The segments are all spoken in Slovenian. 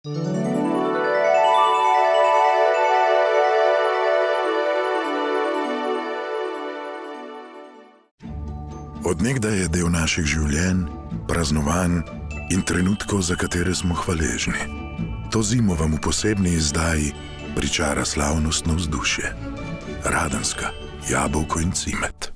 Od nekdaj je del naših življenj, praznovanj in trenutkov, za katere smo hvaležni. To zimo vam v posebni izdaji pričara slavnostno vzdušje. Radenska, jabolko in cimet.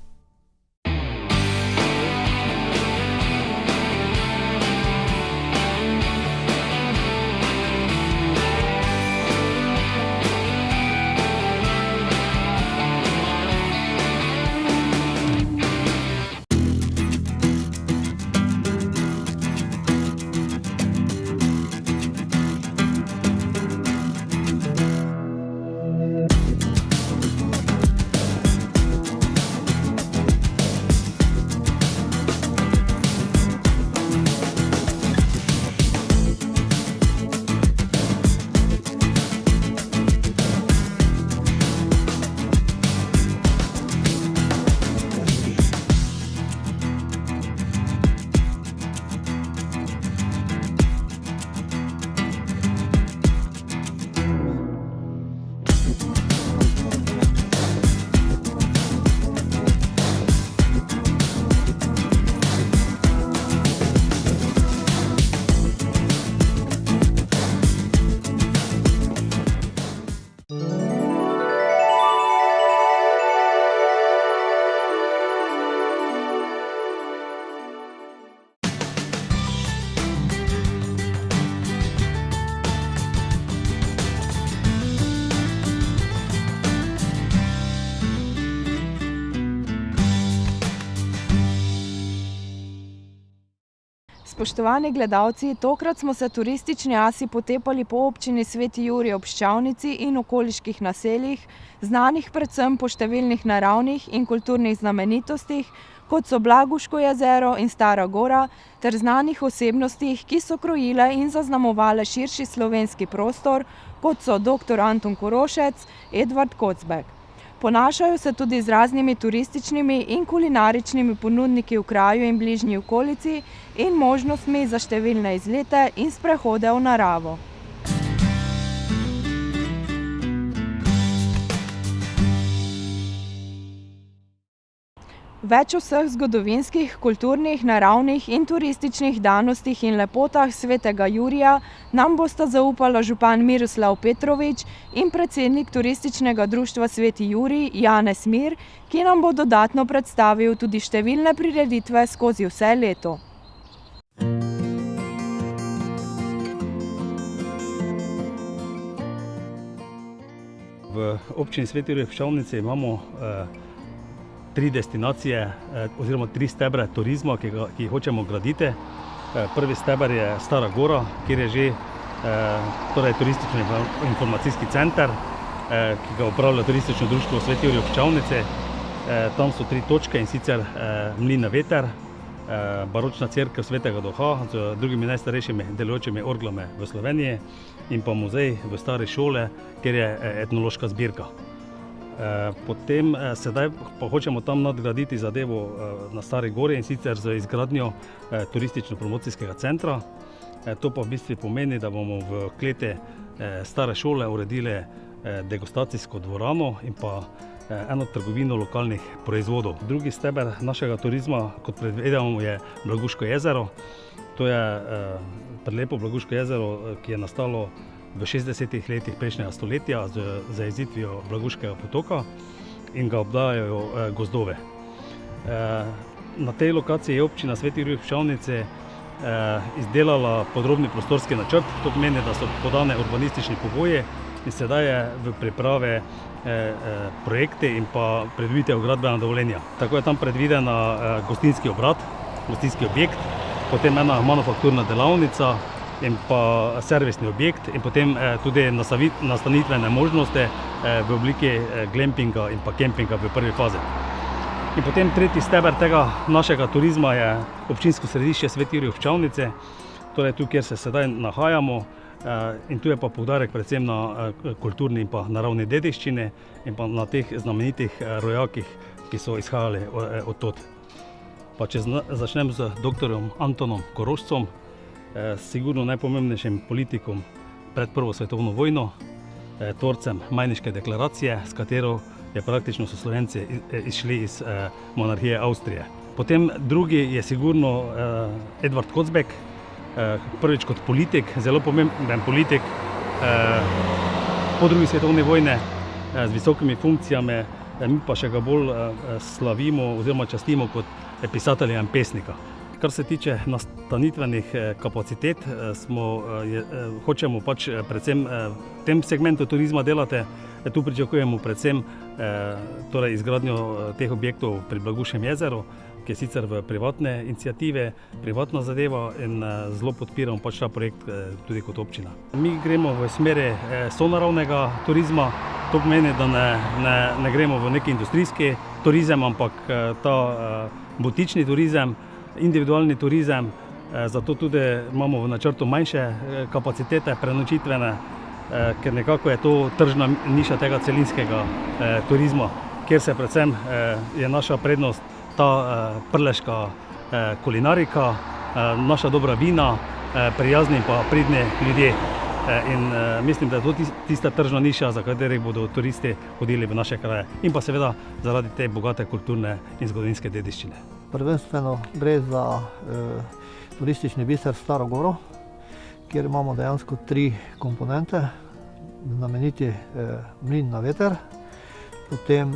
Spoštovani gledalci, tokrat smo se turistični asi potepali po občini Sveti Jurij ob Ščavnici in okoliških naseljih, znanih predvsem po številnih naravnih in kulturnih znamenitostih, kot so Blaguško jezero in Stara Gora, ter znanih osebnostih, ki so krojile in zaznamovale širši slovenski prostor, kot so dr. Anton Korošec, Edvard Kocbek. Ponašajo se tudi z raznimi turističnimi in kulinaričnimi ponudniki v kraju in bližnji okolici in možnostmi za številne izlete in sprehode v naravo. Več o vseh zgodovinskih, kulturnih, naravnih in turističnih danostih in lepotah Svetega Jurija nam bosta zaupala župan Miroslav Petrovič in predsednik Turističnega društva Sveti Jurij Janez Mir, ki nam bo dodatno predstavil tudi številne prireditve skozi vse leto. V občini Sveti Jurij v Ščavnici imamo 3 destinacije oziroma 3 stebre turizma, ki jih hočemo graditi. Prvi steber je Stara Gora, kjer je že turistični informacijski center, ki ga upravlja Turistično društvo Sveti Jurij v Ščavnici. Tam so 3 točke, in sicer Mlin na veter, baročna cerkev Svetega Duha z drugimi najstarejšimi delujočimi orglami v Sloveniji in pa muzej v stari šole, kjer je etnološka zbirka. Potem sedaj pa hočemo tam nadgraditi zadevo na Stari Gori, in sicer z izgradnjo turistično-promocijskega centra. To pa v bistvu pomeni, da bomo v kleti stare šole uredili degustacijsko dvorano in pa eno trgovino lokalnih proizvodov. Drugi steber našega turizma, kot predvidevamo, je Blaguško jezero. To je prelepo Blaguško jezero, ki je nastalo v 60. letih prejšnjega stoletja z zajezitvijo Blaguškega potoka in ga obdajajo gozdove. Na tej lokaciji je občina Sveti Jurij v Ščavnici izdelala podrobni prostorski načrt. To pomeni, da so podane urbanistični pogoji in sedaj je v pripravi projekti in pa pridobitev gradbenega dovoljenja. Tako je tam predvidena gostinski obrat, gostinski objekt, potem ena manufakturna delavnica in pa servisni objekt in potem tudi nastanitvene možnosti v obliki glampinga in pa kempinga v prvi fazi. In potem tretji steber tega našega turizma je občinsko središče Sveti Jurij v Ščavnici, torej tu, kjer se sedaj nahajamo, in tu je pa poudarek predvsem na kulturni in pa naravni dediščini in pa na teh znamenitih rojakih, ki so izhajali od tod. Pa če začnem z dr. Antonom Korošcem, sigurno najpomembnejšim politikom pred Prvo svetovno vojno, tvorcem Majniške deklaracije, s katero je praktično so Slovenci izšli iz monarhije Avstrije. Potem drugi je sigurno Edvard Kocbek, prvič kot politik, zelo pomemben politik po drugi svetovni vojni z visokimi funkcijami, mi pa še ga bolj slavimo oziroma častimo kot pisatelja in pesnika. Kar se tiče nastanitvenih kapacitet, hočemo pač predvsem v tem segmentu turizma delati. Tu pričakujemo predvsem izgradnjo teh objektov pri Blagušem jezeru, ki je sicer v privatne iniciative, privatna zadeva in zelo podpiramo pač ta projekt tudi kot občina. Mi gremo v smeri sonaravnega turizma, to pomeni, da ne gremo v neki industrijski turizem, ampak ta butični turizem, individualni turizem, zato tudi imamo v načrtu manjše kapacitete prenočitvene, ker nekako je to tržna niša tega celinskega turizma, kjer se predvsem je naša prednost ta prleška kulinarika, naša dobra vina, prijazni in pa pridni ljudje. In mislim, da je to tista tržna niša, za katerih bodo turisti hodili v naše kraje in pa seveda zaradi te bogate kulturne in zgodovinske dediščine. Prvenstveno gre za turistični biser Staro Goro, kjer imamo dejansko 3 komponente. Znameniti mlin na veter, potem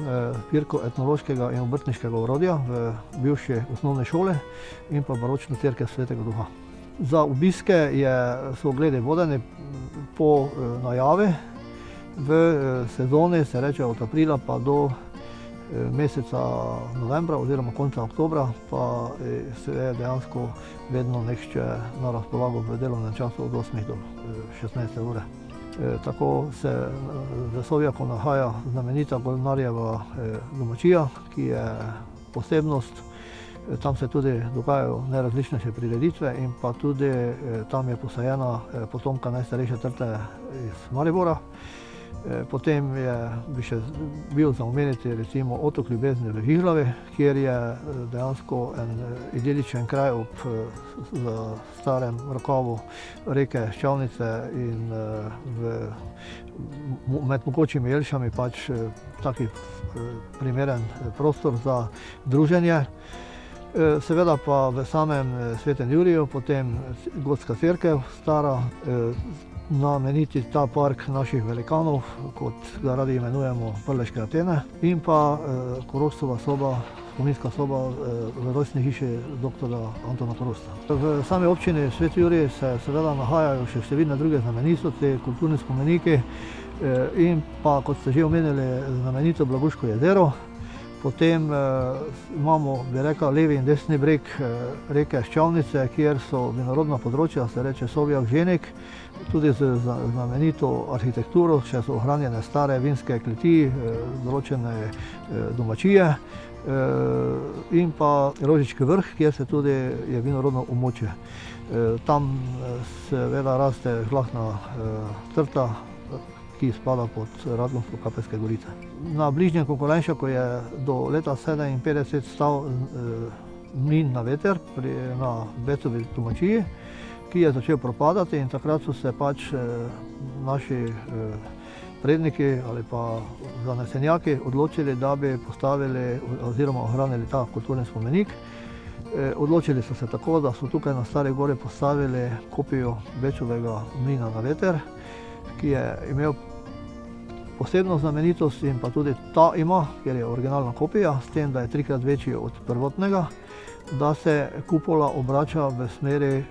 zbirko etnološkega in obrtniškega orodja v bivši osnovne šole in pa baročno cerkev Svetega Duha. Za obiske so ogledi vodeni po najavi. V sezoni se reče od aprila pa do meseca novembra oziroma konca oktobra, pa se je dejansko vedno nihče na razpolago v delovnem času od 8 do 16 ure. Tako se v Sovjaku nahaja znamenita Golnarjeva domačija, ki je posebnost. Tam se tudi dogajajo najrazličnejše prireditve in pa tudi tam je posajena potomka najstarejše trte iz Maribora. Potem bi še bil za omeniti recimo Otok ljubezni v Žihlavi, kjer je dejansko en idiličen kraj ob starem rokavu reke Ščavnice in med mogočimi jelšami pač taki primeren prostor za druženje. Seveda pa v samem Svetem Juriju, potem Gotska cerkev stara, znameniti ta park naših velikanov, kot ga radi imenujemo Prleške Atene, in pa Korošcova soba, spominska soba v rojstni hiši doktorja Antona Korošca. V sami občini Sveti Jurij se seveda nahajajo še številne druge znamenitosti, kulturni spomeniki in pa, kot ste že omenili, znamenito Blaguško jezero. Potem imamo, bi rekel, levi in desni breg reke Ščavnice, kjer so vinorodna področja, se reče Sovjak, Ženik, tudi z znamenito arhitekturo, še so ohranjene stare vinske kleti, določene domačije in pa Rožički vrh, kjer se tudi je vinorodno območje. Tam seveda raste žlahtna trta, ki spada pod Radgonsko-Kapelske gorice. Na bližnjem Kokolenšaku je do leta 1957 stal mlin na veter na Becovi domačiji, ki je začel propadati in takrat so se pač naši predniki ali pa zanesenjaki odločili, da bi postavili oziroma ohranili ta kulturni spomenik. Odločili so se tako, da so tukaj na Stari Gori postavili kopijo Bečovega mlina na veter, ki je imel posebno znamenitost in pa tudi ta ima, ker je originalna kopija, s tem, da je 3-krat večji od prvotnega, da se kupola obrača v smeri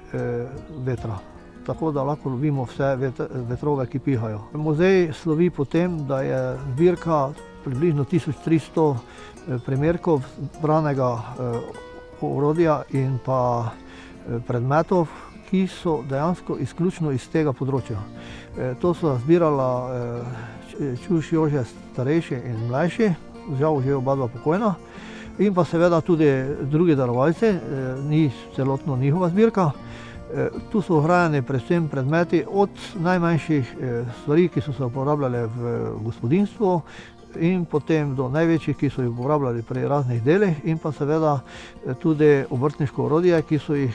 vetra. Tako da lahko lovimo vse vetrove, ki pihajo. Muzej slovi po tem, da je zbirka približno 1300 primerkov zbranega orodja in pa predmetov, ki so dejansko izključno iz tega področja. To so zbirala Čuš Jože starejši in mlajši, žal že oba dva pokojna, in pa seveda tudi drugi darovalci, ni celotno njihova zbirka. Tu so ohrajeni predvsem predmeti od najmanjših stvari, ki so se uporabljale v gospodinjstvu, in potem do največjih, ki so jih uporabljali pri raznih delih, in pa seveda tudi obrtniško orodje, ki so jih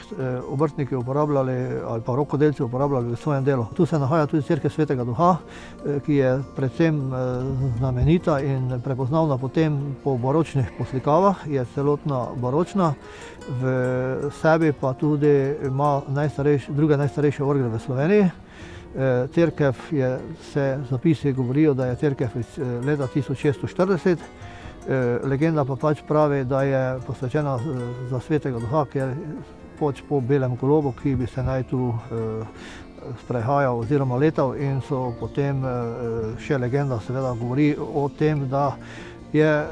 obrtniki uporabljali ali pa rokodelci uporabljali v svojem delu. Tu se nahaja tudi cerkev Svetega Duha, ki je predvsem znamenita in prepoznavna potem po baročnih poslikavah, je celotna baročna, v sebi pa tudi ima druge najstarejše orgle v Sloveniji. Cerkev zapisi govorijo, da je cerkev iz leta 1640, legenda pa pač pravi, da je posvečena za Svetega Duha, ker po belem golobu, ki bi se naj tu sprehajal oziroma letal, in so potem še legenda seveda govori o tem, da je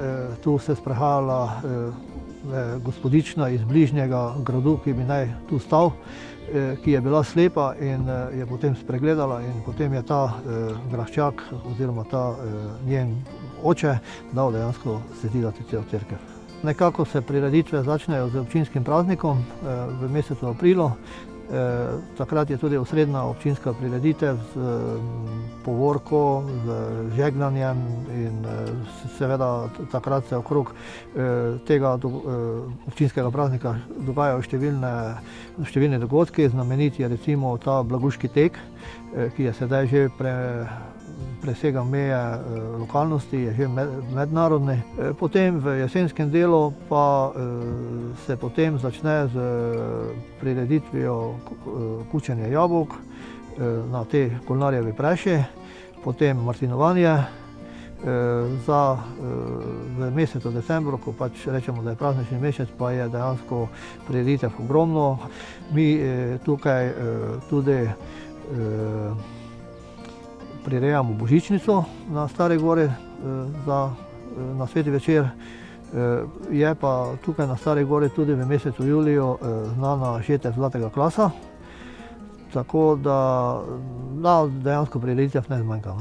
tu se sprehajala gospodična iz bližnjega gradu, ki bi naj tu stal, ki je bila slepa in je potem spregledala, in potem je ta graščak oziroma ta njen oče dal dejansko sezidati cel cerkev. Nekako se prireditve začnejo z občinskim praznikom v mesecu aprilu. Takrat je tudi osrednja občinska prireditev z povorko, z žegnanjem, in seveda takrat se okrog tega občinskega praznika dogajajo številni dogodki. Znamenit je recimo ta Blaguški tek, ki je sedaj že presega meje lokalnosti, je že mednarodni. Potem v jesenskem delu pa se potem začne z prireditvijo kučenja jabolk na te Golnarjevi preši, potem martinovanje. V mesecu decembru, ko pač rečemo, da je praznični mesec, pa je dejansko prireditev ogromno. Mi tukaj tudi prirejamo božičnico na Stari gori na Sveti večer. Je pa tukaj na Stari gori tudi v mesecu juliju znana žetev Zlatega klasa, tako da dejansko prireditev ne zmanjka.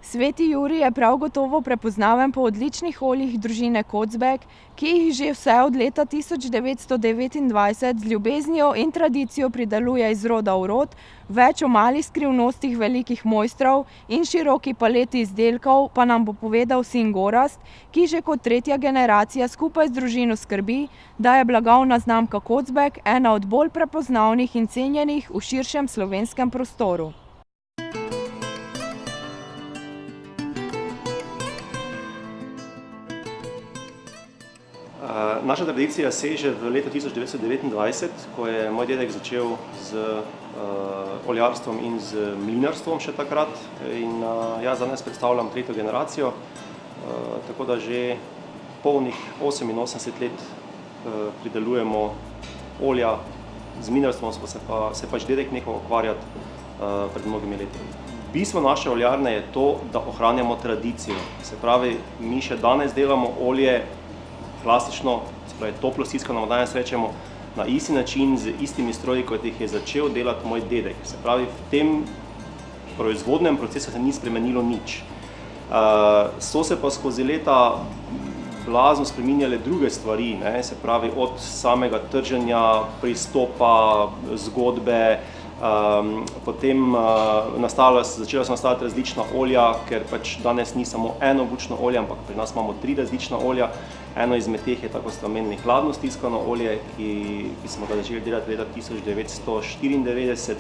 Sveti Jurij je prav gotovo prepoznaven po odličnih oljih družine Kocbek, ki jih že vse od leta 1929 z ljubeznijo in tradicijo prideluje iz roda v rod, več o malih skrivnostih velikih mojstrov in široki paleti izdelkov pa nam bo povedal sin Gorazd, ki že kot tretja generacija skupaj z družino skrbi, da je blagovna znamka Kocbek ena od bolj prepoznavnih in cenjenih v širšem slovenskem prostoru. Naša tradicija seže v leto 1929, ko je moj dedek začel z oljarstvom in z mlinarstvom še takrat. In jaz danes predstavljam tretjo generacijo, tako da že polnih 88 let pridelujemo olja. Z mlinarstvom smo se pač dedek nehal ukvarjati pred mnogimi leti. Bistvo naše oljarne je to, da ohranjamo tradicijo. Se pravi, mi še danes delamo olje klasično, se pravi toplo stiskano, danes rečemo, na isti način, z istimi stroji, kot jih je začel delati moj dedek. Se pravi, v tem proizvodnem procesu se ni spremenilo nič. So se pa skozi leta blazno spreminjale druge stvari, se pravi, od samega trženja, pristopa, zgodbe, potem začela so nastajati različna olja, ker pač danes ni samo eno bučno olje, ampak pri nas imamo 3 različna olja. Eno izmed teh je tako omenjeno hladno stiskano olje, ki smo ga začeli delati leta 1994,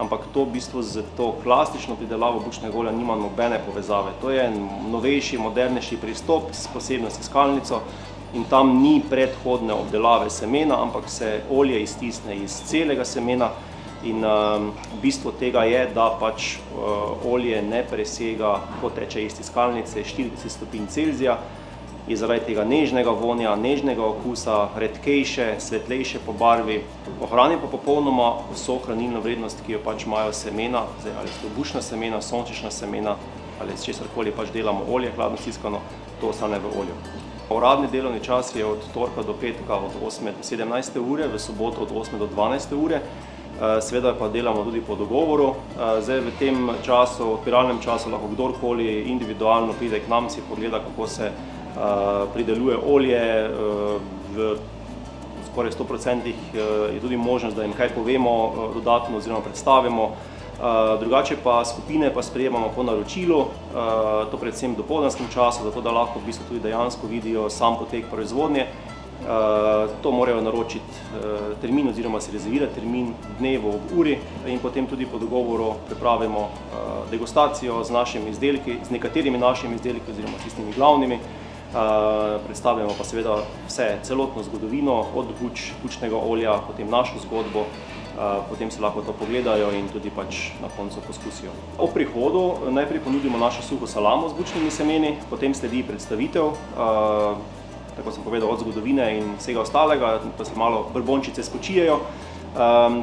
ampak to v bistvu z to klasično pridelavo bučnega olja nima nobene povezave. To je novejši, modernejši pristop s posebno stiskalnico in tam ni predhodne obdelave semena, ampak se olje iztisne iz celega semena. In bistvo tega je, da pač olje ne presega, ko teče iz tiskalnice, 40 stopinj Celzija, je zaradi tega nežnega vonja, nežnega okusa, redkejše, svetlejše po barvi, ohrani pa popolnoma vso hranilno vrednost, ki jo pač imajo semena, ali so bučna semena, sončnična semena, ali s česarkoli pač delamo olje, hladno stiskano, to ostane v olju. Uradni delovni čas je od torka do petka od 8 do 17 ure, v soboto od 8 do 12 ure. Seveda pa delamo tudi po dogovoru. Zdaj v tem času, odpiralnem času, lahko kdorkoli individualno pride k nam, si pogleda, kako se prideluje olje v skoraj 100% je tudi možnost, da jim kaj povemo dodatno oziroma predstavimo. Drugače pa skupine pa sprejemamo po naročilu, to predvsem v dopoldanskem času, zato da lahko v bistvu tudi dejansko vidijo sam potek proizvodnje. To morajo naročiti termin oziroma si rezervirati termin dnevu ob uri in potem tudi po dogovoru pripravimo degustacijo z našimi izdelki, z nekaterimi našimi izdelki oziroma s tistimi glavnimi. Predstavljamo pa seveda vse, celotno zgodovino, od bučnega olja, potem našo zgodbo, potem se lahko to pogledajo in tudi pač na koncu poskusijo. Ob prihodu najprej ponudimo našo suho salamo z bučnimi semeni, potem sledi predstavitev, tako sem povedal, od zgodovine in vsega ostalega, pa se malo brbončice spočijejo.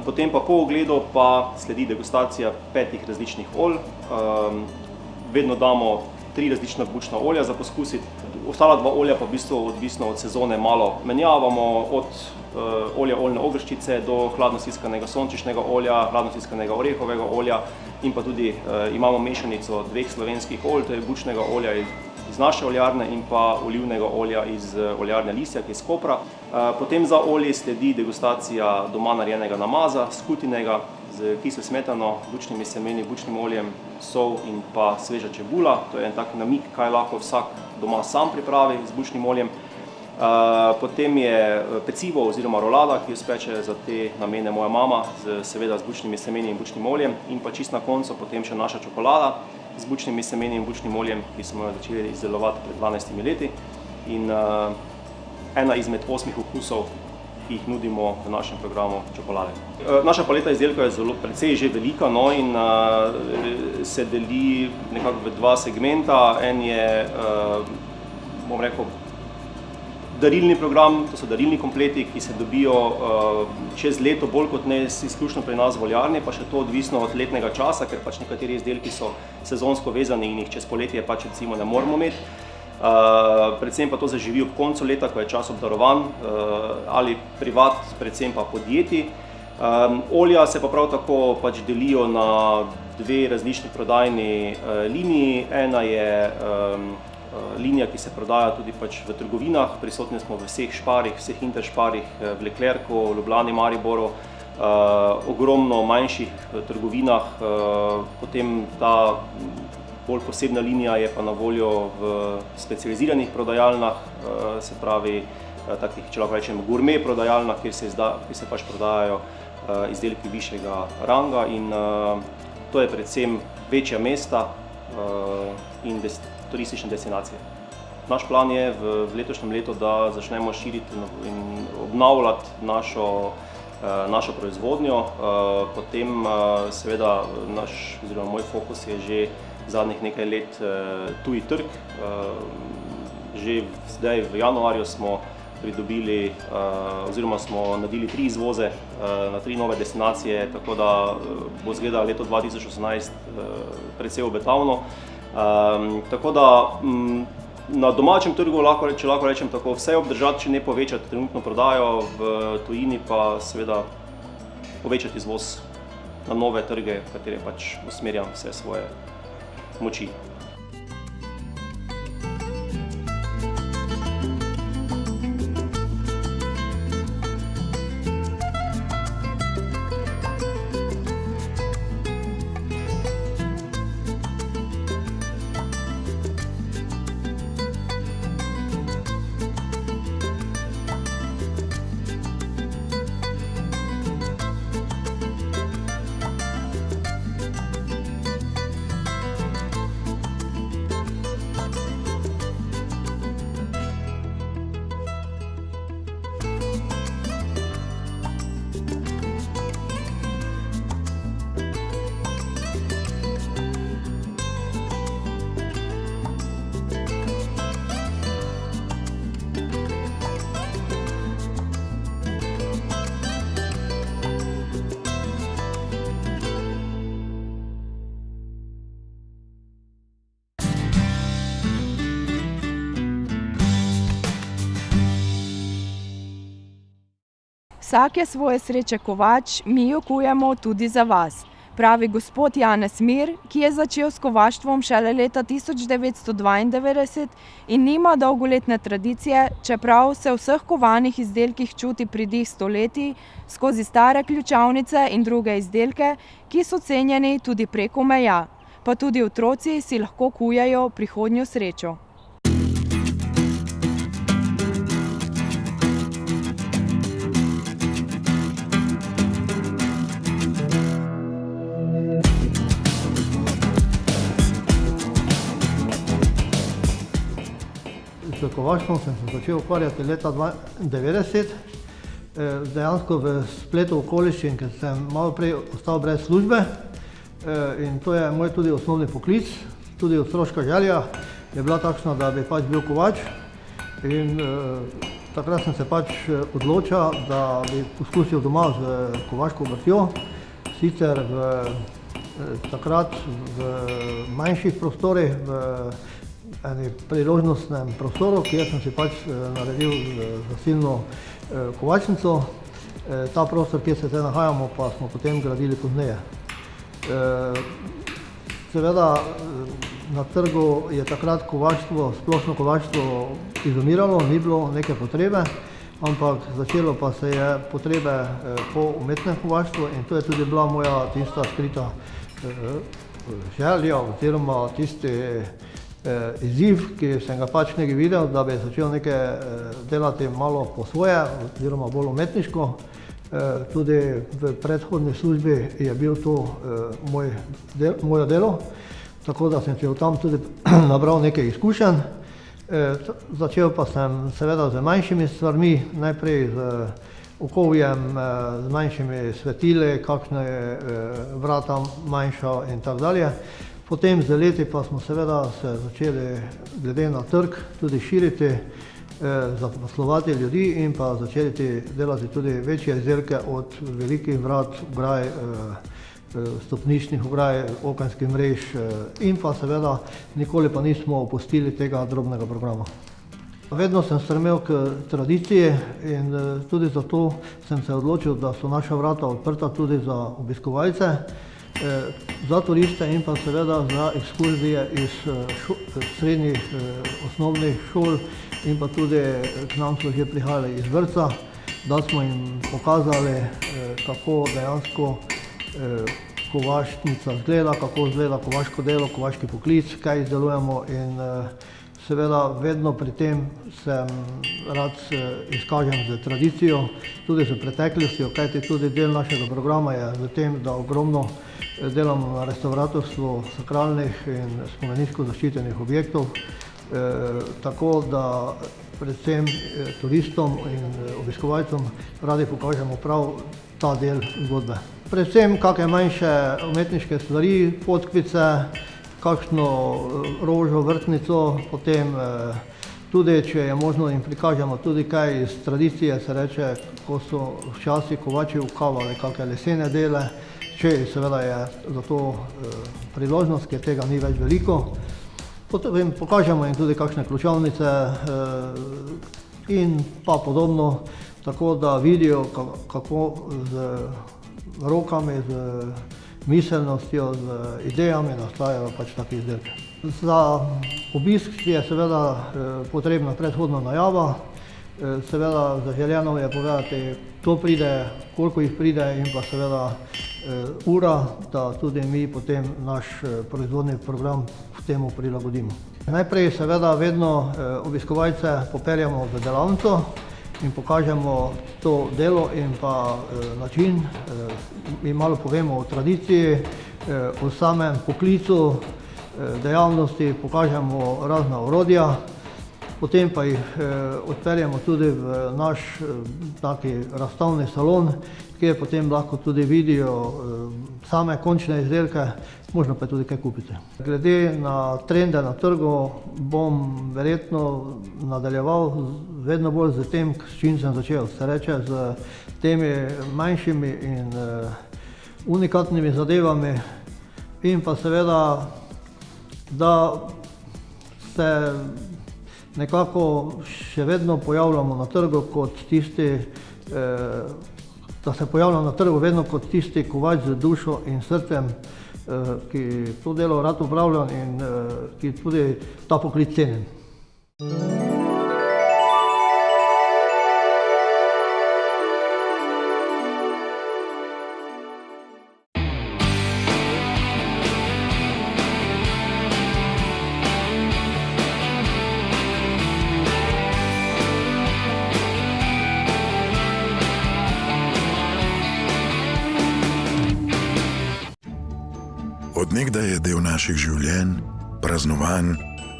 Potem pa po ogledu pa sledi degustacija 5 različnih olj. Vedno damo 3 različna bučna olja za poskusiti. Ostala 2 olja pa v bistvu odvisno od sezone malo menjavamo, od olja oljne ogrščice do hladno stiskanega sončničnega olja, hladno stiskanega orehovega olja in pa tudi imamo mešanico 2 slovenskih olj, to je bučnega olja iz naše oljarne in pa olivnega olja iz oljarne Lisjak iz Kopra. Potem za olje sledi degustacija doma narejenega namaza, skutinega, z kislo smetano, bučnimi semeni, bučnim oljem, sol in pa sveža čebula. To je en tak namig, kaj lahko vsak doma sam pripravi z bučnim oljem. Potem je pecivo oziroma rolada, ki jo speče za te namene moja mama, seveda z bučnimi semeni in bučnim oljem. In pa čist na koncu potem še naša čokolada z bučnimi semeni in bučnim oljem, ki smo jo začeli izdelovati pred 12 leti. In ena izmed 8 okusov, ki jih nudimo v našem programu čokolade. Naša paleta izdelkov je zelo precej že velika, no, in se deli nekako v 2 segmenta. En je, bom rekel, darilni program, to so darilni kompleti, ki se dobijo čez leto bolj kot ne izključno pri nas v oljarni, pa še to odvisno od letnega časa, ker pač nekateri izdelki so sezonsko vezani in jih čez poletje pač recimo ne moramo imeti. Predvsem pa to zaživi ob koncu leta, ko je čas obdarovan, ali privat, predvsem pa podjetij. Olja se pa prav tako pač delijo na 2 različni prodajni liniji. Ena je linija, ki se prodaja tudi pač v trgovinah, prisotni smo v vseh šparih, vseh interšparih, v Leclercu, Ljubljani, Mariboru, ogromno manjših trgovinah, potem ta bolj posebna linija je pa na voljo v specializiranih prodajalnah, se pravi takih, če lahko rečem, gourmet prodajalnah, kjer se pač prodajajo izdelki višjega ranga in to je predvsem večja mesta in turistične destinacije. Naš plan je v letošnjem letu, da začnemo širiti in obnavljati našo proizvodnjo, potem seveda naš oziroma moj fokus je že zadnjih nekaj let tuji trg. Že zdaj v januarju smo pridobili oziroma smo naredili 3 izvoze na 3 nove destinacije, tako da bo izgleda leto 2018 precej obetavno. Tako da na domačem trgu, če lahko rečem tako, vse obdržati, če ne povečati trenutno prodajo, v tujini pa seveda povečati izvoz na nove trge, v katere pač usmerjam vse svoje moči. Vsak je svoje sreče kovač, mi jo kujemo tudi za vas. pravi gospod Janez Mir, ki je začel s kovaštvom šele leta 1992 in nima dolgoletne tradicije, čeprav se v vseh kovanih izdelkih čuti pridih stoletij skozi stare ključavnice in druge izdelke, ki so cenjeni tudi preko meja. Pa tudi otroci si lahko kujejo prihodnjo srečo. S kovaštvom sem se začel ukvarjati leta 1990, dejansko v spletu okoliščin, ker sem malo prej ostal brez službe. In to je moj tudi osnovni poklic, tudi otroška želja je bila takšna, da bi pač bil kovač. In takrat sem se pač odločil, da bi poskusil doma z kovaško obrtjo, sicer takrat v manjših prostorih, v enem priložnostnem prostoru, kjer sem si pač naredil zasilno kovačnico. Ta prostor, kjer se zdaj nahajamo, pa smo potem gradili pozneje. Seveda na trgu je takrat kovaštvo, splošno kovaštvo izumiralo, ni bilo neke potrebe, ampak začelo pa se je potrebe po umetnem kovaštvu in to je tudi bila moja tista skrita želja oziroma tisti izziv, ki sem ga pač nekaj videl, da bi začel nekaj delati malo po svoje oziroma bolj umetniško. Tudi v predhodni službi je bil to moje delo, tako da sem si tam tudi nabral nekaj izkušenj. Začel pa sem seveda z manjšimi stvarmi, najprej z okovjem, z manjšimi svetili, kakšne vrata manjša in tako dalje. Potem z leti pa smo seveda se začeli glede na trg tudi širiti, zaposlovati ljudi in pa začeti delati tudi večje izdelke od velikih vrat, ograj, stopničnih ograj, okenskih mrež in pa seveda nikoli pa nismo opustili tega drobnega programa. Vedno sem stremel k tradiciji in tudi zato sem se odločil, da so naša vrata odprta tudi za obiskovalce, za turiste in pa seveda za ekskurzije iz srednjih osnovnih šol in pa tudi k nam so že prihajali iz vrtca, da smo jim pokazali, kako dejansko kovašnica izgleda, kako izgleda kovaško delo, kovaški poklic, kaj izdelujemo in seveda vedno pri tem sem rad izkažem z tradicijo, tudi z preteklostjo, kajti tudi del našega programa je v tem, da ogromno delamo na restauratorstvu sakralnih in spomeniško zaščitenih objektov, tako da predvsem turistom in obiskovalcem radi pokažemo prav ta del zgodbe. Predvsem kakšne manjše umetniške stvari, podkvice, kakšno rožo, vrtnico, potem tudi, če je možno, jim prikažemo tudi kaj iz tradicije, se reče, ko so včasih kovači ukavali kakšne lesene dele, če seveda je za to priložnost, ker tega ni več veliko. Potem pokažemo jim tudi kakšne ključavnice in pa podobno, tako da vidijo, kako z rokami, z miselnostjo, z idejami nastajajo pač take izdelke. Za obisk je seveda potrebna predhodna najava, seveda zaželjeno je povedati, kdo pride, koliko jih pride in pa seveda ura, da tudi mi potem naš proizvodni program k temu prilagodimo. Najprej seveda vedno obiskovalce popeljamo v delavnico in pokažemo to delo in pa način, in malo povemo o tradiciji, o samem poklicu, dejavnosti, pokažemo razna orodja, potem pa jih odpeljemo tudi v naš taki razstavni salon, kjer potem lahko tudi vidijo same končne izdelke, možno pa tudi kaj kupiti. Glede na trende na trgu bom verjetno nadaljeval vedno bolj z tem, s čim sem začel, se reče z temi manjšimi in unikatnimi zadevami in pa seveda, da se nekako še vedno pojavljamo na trgu kot tisti da se pojavljam na trgu vedno kot tisti kovač z dušo in srcem, ki to delo rad opravljam in ki tudi ta poklic cenim. Od nekdaj je del naših življenj, praznovanj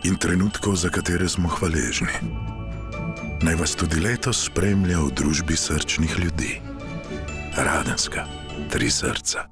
in trenutkov, za katere smo hvaležni. Naj vas tudi letos spremlja v družbi srčnih ljudi. Radenska, 3 srca.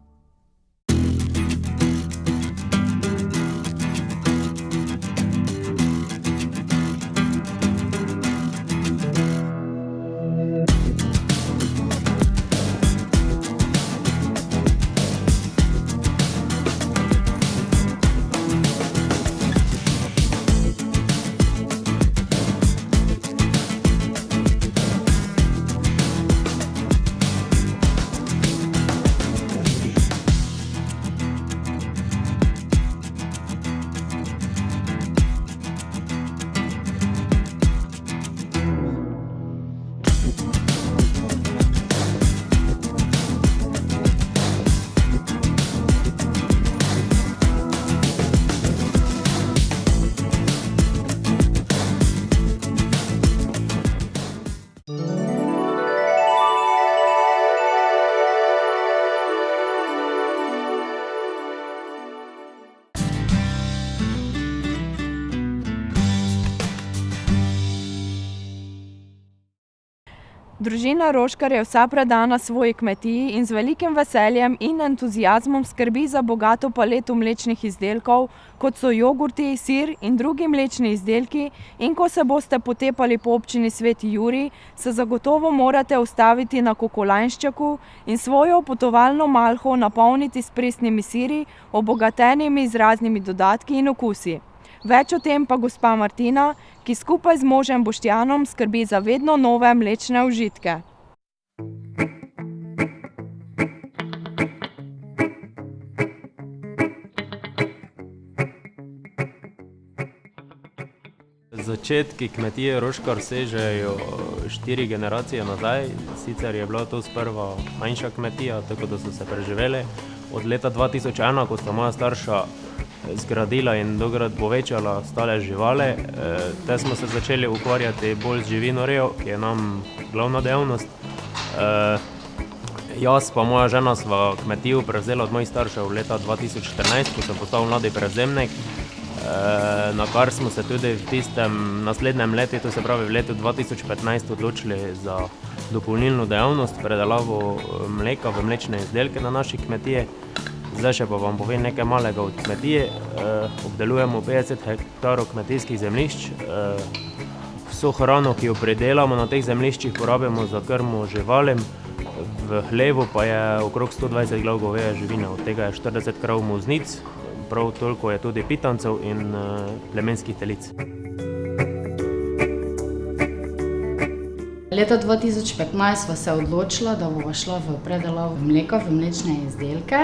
Družina Roškar je vsa predana svoji kmetiji in z velikim veseljem in entuziazmom skrbi za bogato paleto mlečnih izdelkov, kot so jogurti, sir in drugi mlečni izdelki, in ko se boste potepali po občini Sveti Jurij, se zagotovo morate ustaviti na Kokolajnščaku in svojo potovalno malho napolniti s pristnimi siri, obogatenimi z raznimi dodatki in okusi. Več o tem pa gospa Martina, ki skupaj z možem Boštjanom skrbi za vedno nove mlečne užitke. Začetki kmetije Roškar sežejo 4 generacije nazaj, sicer je bila to sprva manjša kmetija, tako da so se preživeli. Od leta 2001, ko sta moja starša zgradila in dokrat povečala stale živali, te smo se začeli ukvarjati bolj z živinorejo, ki je nam glavna dejavnost. Jaz pa moja žena sva kmetijo prevzela od mojih staršev leta 2014, ko sem postal mladi prevzemnik, na kar smo se tudi v tistem naslednjem letu, to se pravi v letu 2015, odločili za dopolnilno dejavnost, predelavo mleka v mlečne izdelke na naši kmetiji. Zdaj še pa vam povem nekaj malega od kmetije. Obdelujemo 50 hektarov kmetijskih zemljišč. Vso hrano, ki jo pridelamo na teh zemljiščih, porabimo za krmo živalim. V hlevu pa je okrog 120 glav goveje živine, od tega je 40 krav muznic, prav toliko je tudi pitancev in plemenskih telic. Leta 2015 sva se odločila, da bova šla v predelavo mleka v mlečne izdelke.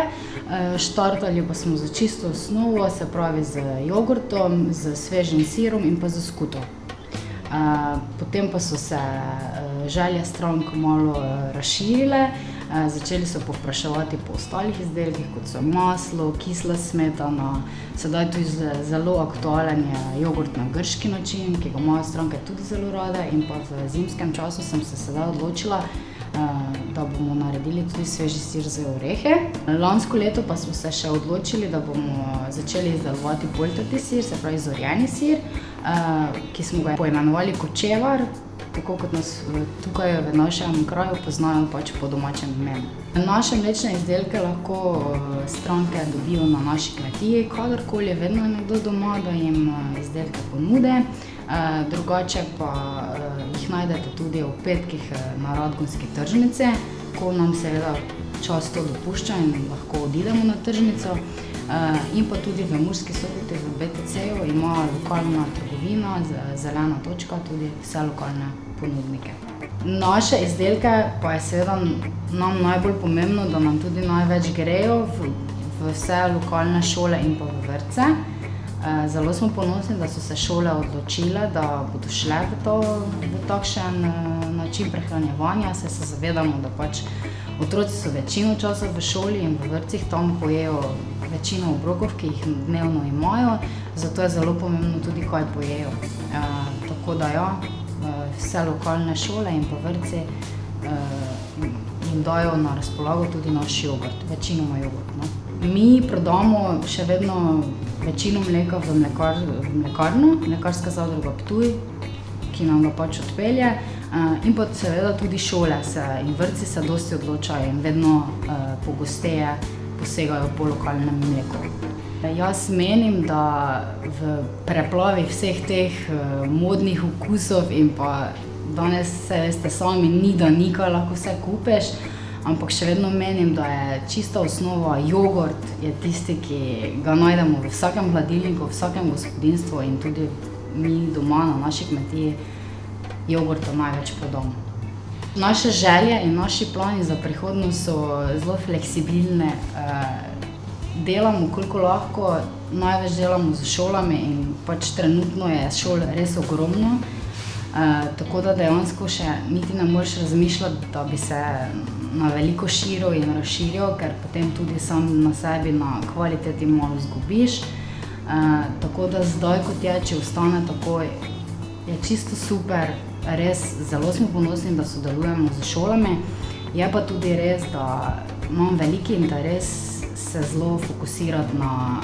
Štartali pa smo za čisto osnovo, se pravi z jogurtom, z svežim sirom in pa z skuto. Potem pa so se želje strank malo razširile, začeli so povpraševati po ostalih izdelkih, kot so maslo, kisla smetana, sedaj tudi zelo aktualen je jogurt na grški način, ki ga moje stranke tudi zelo rade, in pa v zimskem času sem se sedaj odločila, da bomo naredili tudi sveži sir z orehe. Lansko leto pa smo se še odločili, da bomo začeli izdelovati poltati sir, se pravi zorjeni sir, ki smo ga poimenovali kočevar, tako kot nas tukaj v našem kraju poznajo pač po domačem imenu. Naše mlečne izdelke lahko stranke dobijo na naši kmetiji, kadarkoli, vedno je nekdo doma, da jim izdelke ponude. Drugače pa jih najdete tudi ob petkih na Radgonski tržnici, ko nam seveda čas to dopušča in lahko odidemo na tržnico. In pa tudi v Murski Soboti v BTC-ju ima lokalna trgovina, zelena točka, tudi vse lokalne ponudnike. Naše izdelke pa je seveda nam najbolj pomembno, da nam tudi največ grejo v vse lokalne šole in pa v vrtce. Zelo smo ponosni, da so se šole odločile, da bodo šle v takšen način prehranjevanja, saj se zavedamo, da pač otroci so večino časa v šoli in v vrtcih, tam pojejo večino obrokov, ki jih dnevno imajo, zato je zelo pomembno tudi, kaj pojejo. Tako da ja, vse lokalne šole in pa vrtci jim dajo na razpolago tudi naš jogurt, večinoma jogurt, no. Mi prodamo še vedno večino mleka v mlekarno, Mlekarska zadruga Ptuj, ki nam ga pač odpelje, in pa seveda tudi šole in vrtci se dosti odločajo in vedno pogosteje posegajo po lokalnem mleku. Jaz menim, da v preplavi vseh teh modnih okusov in pa danes se veste sami, ni da nikaj lahko vse kupeš, ampak še vedno menim, da je čista osnova jogurt je tisti, ki ga najdemo v vsakem hladilniku, v vsakem gospodinjstvu in tudi mi doma na naši kmetiji jogurta največ prodamo. Naše želje in naši plani za prihodnost so zelo fleksibilne. Delamo, koliko lahko, največ delamo z šolami in pač trenutno je šol res ogromno. Tako da dejansko še niti ne moreš razmišljati, da bi se na veliko širil in razširil, ker potem tudi sam na sebi na kvaliteti malo izgubiš. Tako da zdaj, kot je, če ostane takoj, je čisto super, res zelo smo ponosni, da sodelujemo z šolami. Je pa tudi res, da imam veliki interes se zelo fokusirati na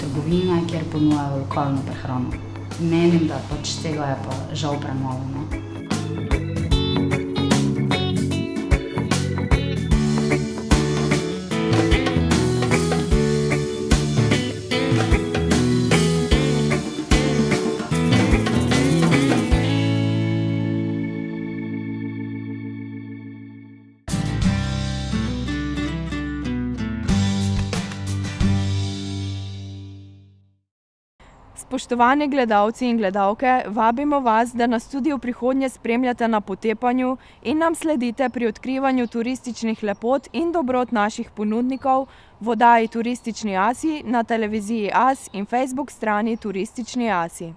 trgovine, kjer ponujajo lokalno prehrano. Menim, da pač tega je pa žal premalo, no. Spoštovani gledalci in gledalke, vabimo vas, da nas tudi v prihodnje spremljate na potepanju in nam sledite pri odkrivanju turističnih lepot in dobrot naših ponudnikov v oddaji Turistični asi na televiziji As in Facebook strani Turistični asi.